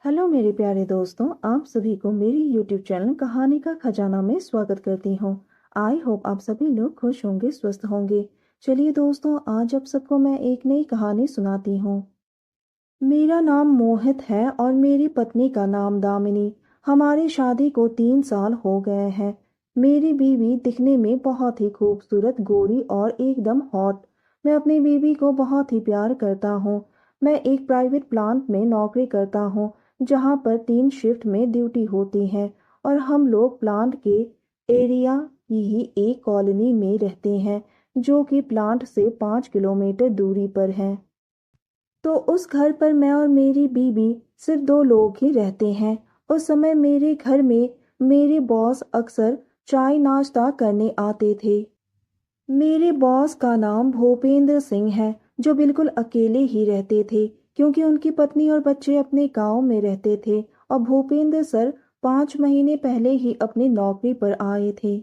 Hello मेरे प्यारे दोस्तों, आप सभी को मेरी यूट्यूब चैनल कहानी का खजाना में स्वागत करती हूँ। आई होप आप सभी लोग खुश होंगे, स्वस्थ होंगे। चलिए दोस्तों, आज आप सबको मैं एक नई कहानी सुनाती हूँ। मेरा नाम मोहित है और मेरी पत्नी का नाम दामिनी। हमारी शादी को 3 साल हो गए हैं। मेरी बीवी दिखने में बहुत ही खूबसूरत, गोरी और एकदम हॉट। मैं अपनी बीवी को बहुत ही प्यार करता हूँ। मैं एक प्राइवेट प्लांट में नौकरी करता हूँ, जहाँ पर 3 शिफ्ट में ड्यूटी होती है। और हम लोग प्लांट के एरिया की ही एक कॉलोनी में रहते हैं, जो कि प्लांट से 5 किलोमीटर दूरी पर है। तो उस घर पर मैं और मेरी बीवी सिर्फ 2 लोग ही रहते हैं। उस समय मेरे घर में मेरे बॉस अक्सर चाय नाश्ता करने आते थे। मेरे बॉस का नाम भूपेंद्र सिंह है, जो बिल्कुल अकेले ही रहते थे, क्योंकि उनकी पत्नी और बच्चे अपने गांव में रहते थे। और भूपेंद्र सर 5 महीने पहले ही अपनी नौकरी पर आए थे,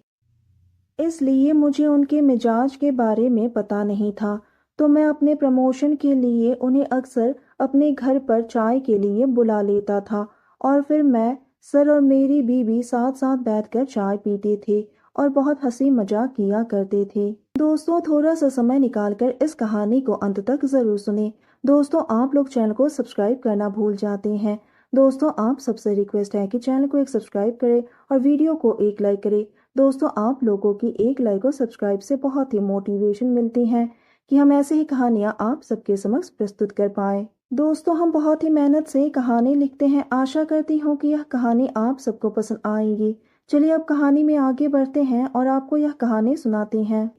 इसलिए मुझे उनके मिजाज के बारे में पता नहीं था। तो मैं अपने प्रमोशन के लिए उन्हें अक्सर अपने घर पर चाय के लिए बुला लेता था। और फिर मैं, सर और मेरी बीवी साथ साथ बैठकर चाय पीते थे और बहुत हंसी मजाक किया करते थे। दोस्तों, थोड़ा सा समय निकालकर इस कहानी को अंत तक जरूर सुने। दोस्तों, आप लोग चैनल को सब्सक्राइब करना भूल जाते हैं। दोस्तों, आप सबसे रिक्वेस्ट है कि चैनल को एक सब्सक्राइब करें और वीडियो को एक लाइक करें। दोस्तों, आप लोगों की एक लाइक और सब्सक्राइब से बहुत ही मोटिवेशन मिलती है कि हम ऐसे ही कहानियाँ आप सबके समक्ष प्रस्तुत कर पाए। दोस्तों, हम बहुत ही मेहनत से कहानी लिखते हैं। आशा करती हूँ कि यह कहानी आप सबको पसंद आएगी। चलिए अब कहानी में आगे बढ़ते हैं और आपको यह कहानी सुनाते हैं।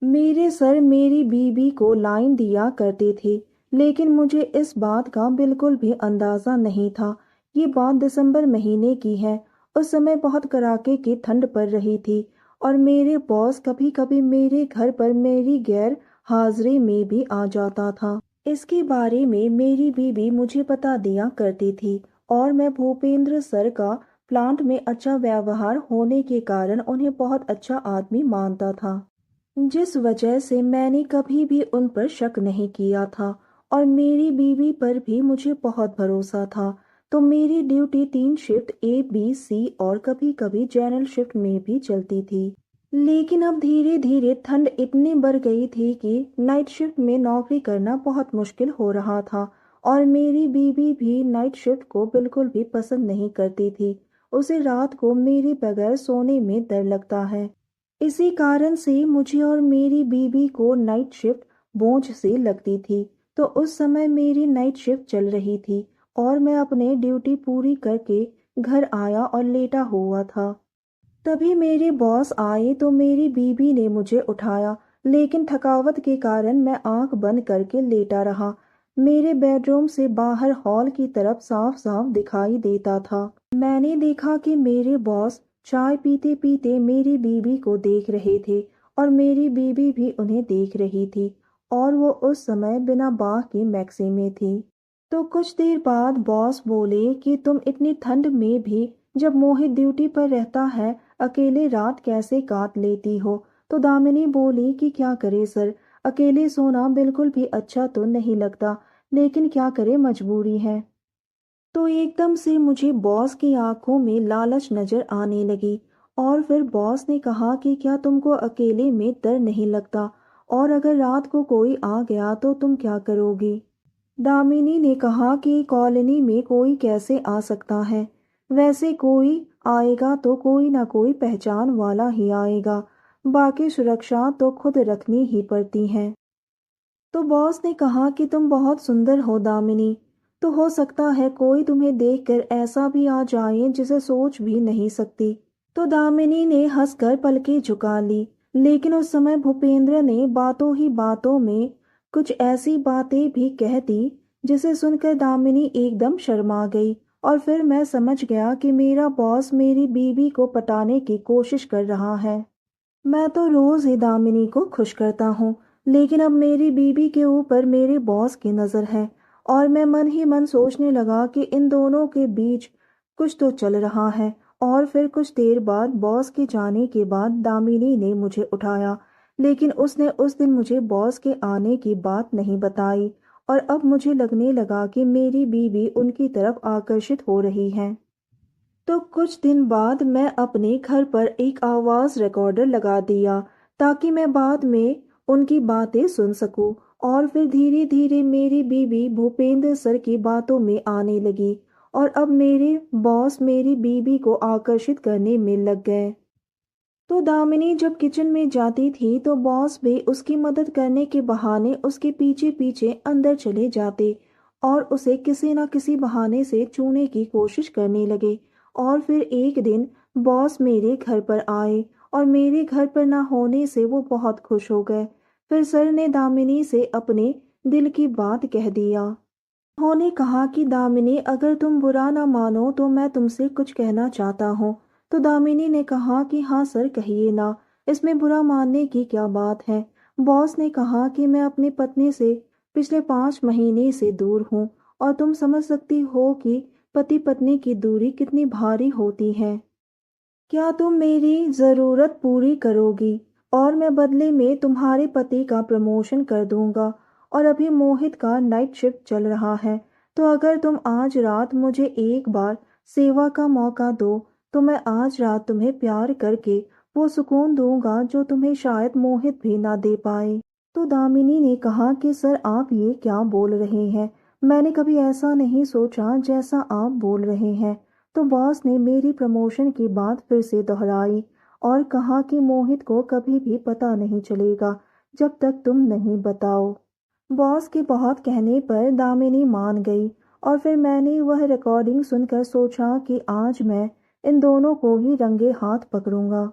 मेरे सर मेरी बीवी को लाइन दिया करते थे, लेकिन मुझे इस बात का बिल्कुल भी अंदाजा नहीं था। ये बात दिसंबर महीने की है। उस समय बहुत कड़ाके की ठंड पड़ रही थी और मेरे बॉस कभी कभी मेरे घर पर मेरी गैर हाजिरी में भी आ जाता था। इसके बारे में मेरी बीवी मुझे बता दिया करती थी और मैं भूपेंद्र सर का प्लांट में अच्छा व्यवहार होने के कारण उन्हें बहुत अच्छा आदमी मानता था, जिस वजह से मैंने कभी भी उन पर शक नहीं किया था। और मेरी बीवी पर भी मुझे बहुत भरोसा था। तो मेरी duty 3 shift A B C और कभी कभी जनरल शिफ्ट में भी चलती थी। लेकिन अब धीरे धीरे ठंड इतनी बढ़ गई थी कि नाइट शिफ्ट में नौकरी करना बहुत मुश्किल हो रहा था। और मेरी बीवी भी नाइट शिफ्ट को बिल्कुल भी पसंद नहीं करती थी। उसे रात को मेरे बगैर सोने में डर लगता है। इसी कारण से मुझे और मेरी बीवी को नाइट शिफ्ट बोझ से लगती थी। तो उस समय मेरी नाइट शिफ्ट चल रही थी और मैं अपने ड्यूटी पूरी करके घर आया और लेटा हुआ था। तभी मेरे बॉस आए तो मेरी बीवी ने मुझे उठाया, लेकिन थकावट के कारण मैं आंख बंद करके लेटा रहा। मेरे बेडरूम से बाहर हॉल की तरफ साफ साफ दिखाई देता था। मैंने देखा कि मेरे बॉस चाय पीते पीते मेरी बीवी को देख रहे थे और मेरी बीवी भी उन्हें देख रही थी। और वो उस समय बिना बाह के मैक्सी में थी। तो कुछ देर बाद बॉस बोले कि तुम इतनी ठंड में भी, जब मोहित ड्यूटी पर रहता है, अकेले रात कैसे काट लेती हो। तो दामिनी बोली कि क्या करे सर, अकेले सोना बिल्कुल भी अच्छा तो नहीं लगता, लेकिन क्या करे, मजबूरी है। तो एकदम से मुझे बॉस की आंखों में लालच नजर आने लगी। और फिर बॉस ने कहा कि क्या तुमको अकेले में डर नहीं लगता, और अगर रात को कोई आ गया तो तुम क्या करोगी। दामिनी ने कहा कि कॉलोनी में कोई कैसे आ सकता है, वैसे कोई आएगा तो कोई ना कोई पहचान वाला ही आएगा, बाकी सुरक्षा तो खुद रखनी ही पड़ती है। तो बॉस ने कहा कि तुम बहुत सुंदर हो दामिनी, तो हो सकता है कोई तुम्हें देखकर ऐसा भी आ जाए जिसे सोच भी नहीं सकती। तो दामिनी ने हंसकर पलकें झुका ली। लेकिन उस समय भूपेंद्र ने बातों ही बातों में कुछ ऐसी बातें भी कह दी जिसे सुनकर दामिनी एकदम शर्मा गई। और फिर मैं समझ गया कि मेरा बॉस मेरी बीवी को पटाने की कोशिश कर रहा है। मैं तो रोज ही दामिनी को खुश करता हूँ, लेकिन अब मेरी बीवी के ऊपर मेरे बॉस की नज़र है। और मैं मन ही मन सोचने लगा कि इन दोनों के बीच कुछ तो चल रहा है। और फिर कुछ देर बाद बॉस के जाने के बाद दामिनी ने मुझे उठाया, लेकिन उसने उस दिन मुझे बॉस के आने की बात नहीं बताई। और अब मुझे लगने लगा कि मेरी बीवी उनकी तरफ आकर्षित हो रही है। तो कुछ दिन बाद मैं अपने घर पर एक आवाज़ रिकॉर्डर लगा दिया ताकि मैं बाद में उनकी बातें सुन सकूं। और फिर धीरे धीरे मेरी बीवी भूपेंद्र सर की बातों में आने लगी और अब मेरे बॉस मेरी बीवी को आकर्षित करने में लग गए। तो दामिनी जब किचन में जाती थी तो बॉस भी उसकी मदद करने के बहाने उसके पीछे पीछे अंदर चले जाते और उसे किसी न किसी बहाने से छूने की कोशिश करने लगे। और फिर एक दिन बॉस मेरे घर पर आए और मेरे घर पर ना होने से वो बहुत खुश हो गए। फिर सर ने दामिनी से अपने दिल की बात कह दिया। उन्होंने कहा कि दामिनी अगर तुम बुरा ना मानो तो मैं तुमसे कुछ कहना चाहता हूँ। तो दामिनी ने कहा कि हाँ सर कहिए ना, इसमें बुरा मानने की क्या बात है। बॉस ने कहा कि मैं अपनी पत्नी से पिछले 5 महीने से दूर हूँ और तुम समझ सकती हो कि पति पत्नी की दूरी कितनी भारी होती है। क्या तुम मेरी ज़रूरत पूरी करोगी और मैं बदले में तुम्हारे पति का प्रमोशन कर दूंगा। और अभी मोहित का नाइट शिफ्ट चल रहा है, तो अगर तुम आज रात मुझे एक बार सेवा का मौका दो तो मैं आज रात तुम्हें प्यार करके वो सुकून दूंगा जो तुम्हें शायद मोहित भी ना दे पाए। तो दामिनी ने कहा कि सर आप ये क्या बोल रहे हैं, मैंने कभी ऐसा नहीं सोचा जैसा आप बोल रहे हैं। तो बॉस ने मेरी प्रमोशन की बात फिर से दोहराई और कहा कि मोहित को कभी भी पता नहीं चलेगा जब तक तुम नहीं बताओ। बॉस के बहुत कहने पर दामिनी मान गई और फिर मैंने वह रिकॉर्डिंग सुनकर सोचा कि आज मैं इन दोनों को ही रंगे हाथ पकड़ूंगा।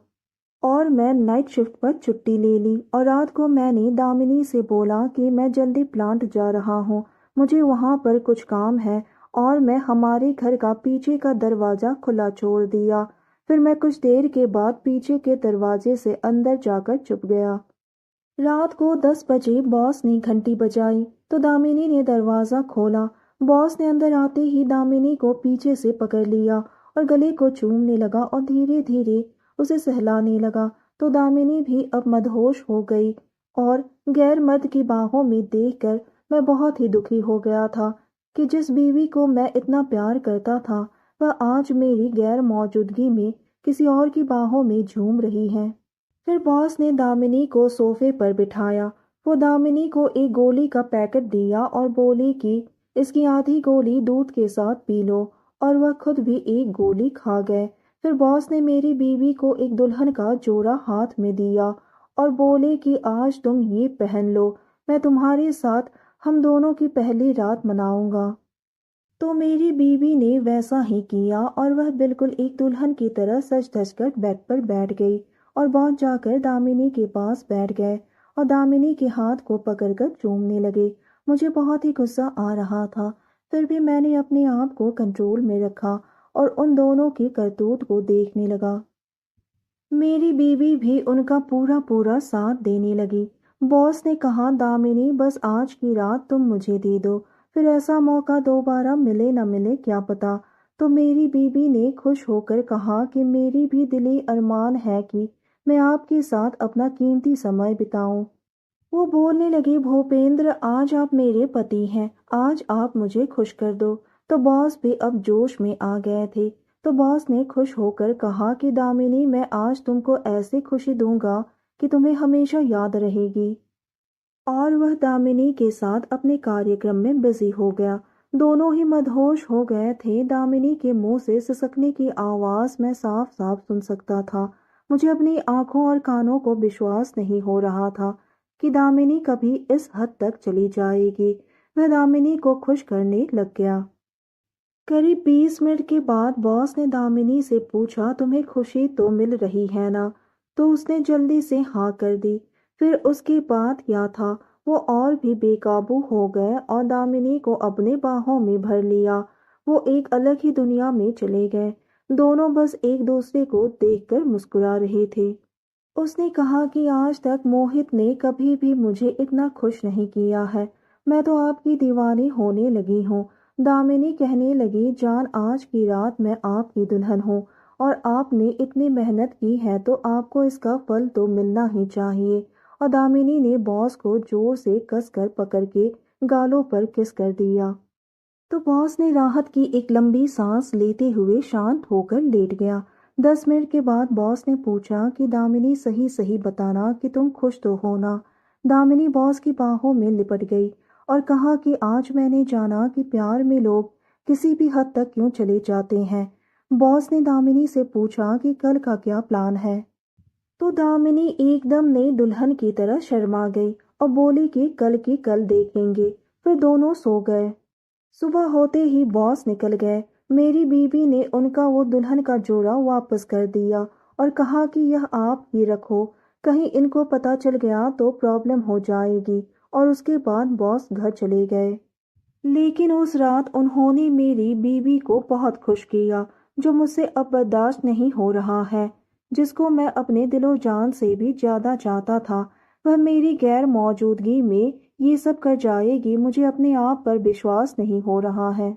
और मैं नाइट शिफ्ट पर छुट्टी ले ली और रात को मैंने दामिनी से बोला कि मैं जल्दी प्लांट जा रहा हूँ, मुझे वहाँ पर कुछ काम है। और मैं हमारे घर का पीछे का दरवाज़ा खुला छोड़ दिया। फिर मैं कुछ देर के बाद पीछे के दरवाजे से अंदर जाकर छुप गया। रात को 10 बजे बॉस ने घंटी बजाई तो दामिनी ने दरवाज़ा खोला। बॉस ने अंदर आते ही दामिनी को पीछे से पकड़ लिया और गले को चूमने लगा और धीरे धीरे उसे सहलाने लगा। तो दामिनी भी अब मदहोश हो गई और गैर मर्द की बाहों में देखकर मैं बहुत ही दुखी हो गया था कि जिस बीवी को मैं इतना प्यार करता था वह आज मेरी गैर मौजूदगी में किसी और की बाहों में झूम रही है। फिर बॉस ने दामिनी को सोफे पर बिठाया। वो दामिनी को एक गोली का पैकेट दिया और बोले कि इसकी आधी गोली दूध के साथ पी लो। और वह खुद भी एक गोली खा गए। फिर बॉस ने मेरी बीवी को एक दुल्हन का जोड़ा हाथ में दिया और बोले कि आज तुम ये पहन लो, मैं तुम्हारे साथ हम दोनों की पहली रात मनाऊंगा। तो मेरी बीवी ने वैसा ही किया और वह बिल्कुल एक दुल्हन की तरह सज धज कर बेड पर बैठ गई और बॉस जाकर दामिनी के पास बैठ गए और दामिनी के हाथ को पकड़कर चूमने लगे। मुझे बहुत ही गुस्सा आ रहा था, फिर भी मैंने अपने आप को कंट्रोल में रखा और उन दोनों की करतूत को देखने लगा। मेरी बीवी भी उनका पूरा पूरा साथ देने लगी। बॉस ने कहा दामिनी बस आज की रात तुम मुझे दे दो, फिर ऐसा मौका दोबारा मिले न मिले क्या पता। तो मेरी बीवी ने खुश होकर कहा कि मेरी भी दिली अरमान है कि मैं आपके साथ अपना कीमती समय बिताऊं। वो बोलने लगी भूपेंद्र आज आप मेरे पति हैं, आज आप मुझे खुश कर दो। तो बॉस भी अब जोश में आ गए थे। तो बॉस ने खुश होकर कहा कि दामिनी मैं आज तुमको ऐसी खुशी दूंगा कि तुम्हें हमेशा याद रहेगी। और वह दामिनी के साथ अपने कार्यक्रम में बिजी हो गया। दोनों ही मदहोश हो गए थे। दामिनी के मुंह से सिसकने की आवाज मैं साफ साफ सुन सकता था। मुझे अपनी आंखों और कानों को विश्वास नहीं हो रहा था कि दामिनी कभी इस हद तक चली जाएगी। वह दामिनी को खुश करने लग गया। करीब 20 मिनट के बाद बॉस ने दामिनी से पूछा तुम्हें खुशी तो मिल रही है ना। तो उसने जल्दी से हाँ कर दी। फिर उसके बाद क्या था, वो और भी बेकाबू हो गए और दामिनी को अपने बाहों में भर लिया। वो एक अलग ही दुनिया में चले गए। दोनों बस एक दूसरे को देखकर मुस्कुरा रहे थे। उसने कहा कि आज तक मोहित ने कभी भी मुझे इतना खुश नहीं किया है। मैं तो आपकी दीवानी होने लगी हूँ। दामिनी कहने लगी जान आज की रात मैं आपकी दुल्हन हूँ और आपने इतनी मेहनत की है तो आपको इसका फल तो मिलना ही चाहिए। और दामिनी ने बॉस को जोर से कसकर पकड़ के गालों पर किस कर दिया। तो बॉस ने राहत की एक लंबी सांस लेते हुए शांत होकर लेट गया। 10 मिनट के बाद बॉस ने पूछा कि दामिनी सही सही बताना कि तुम खुश तो हो ना। दामिनी बॉस की बाहों में लिपट गई और कहा कि आज मैंने जाना कि प्यार में लोग किसी भी हद तक क्यों चले जाते हैं। बॉस ने दामिनी से पूछा कि कल का क्या प्लान है। तो दामिनी एकदम नई दुल्हन की तरह शर्मा गई और बोली कि कल की कल देखेंगे। फिर दोनों सो गए। सुबह होते ही बॉस निकल गए। मेरी बीवी ने उनका वो दुल्हन का जोड़ा वापस कर दिया और कहा कि यह आप ही रखो, कहीं इनको पता चल गया तो प्रॉब्लम हो जाएगी। और उसके बाद बॉस घर चले गए। लेकिन उस रात उन्होंने मेरी बीवी को बहुत खुश किया, जो मुझसे अब बर्दाश्त नहीं हो रहा है। जिसको मैं अपने दिलो जान से भी ज्यादा चाहता था, वह मेरी गैर मौजूदगी में ये सब कर जाएगी। मुझे अपने आप पर विश्वास नहीं हो रहा है।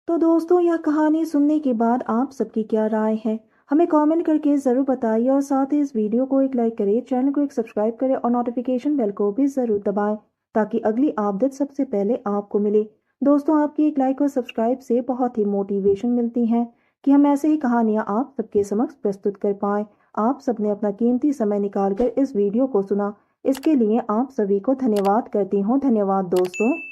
तो दोस्तों, यह कहानी सुनने के बाद आप सबकी क्या राय है, हमें कमेंट करके ज़रूर बताइए। और साथ ही इस वीडियो को एक लाइक करें, चैनल को एक सब्सक्राइब करें और नोटिफिकेशन बेल को भी ज़रूर दबाएं, ताकि अगली अपडेट सबसे पहले आपको मिले। दोस्तों, आपकी एक लाइक और सब्सक्राइब से बहुत ही मोटिवेशन मिलती है कि हम ऐसे ही कहानियाँ आप सबके समक्ष प्रस्तुत कर पाएँ। आप सबने अपना कीमती समय निकाल कर इस वीडियो को सुना, इसके लिए आप सभी को धन्यवाद करती हूँ। धन्यवाद दोस्तों।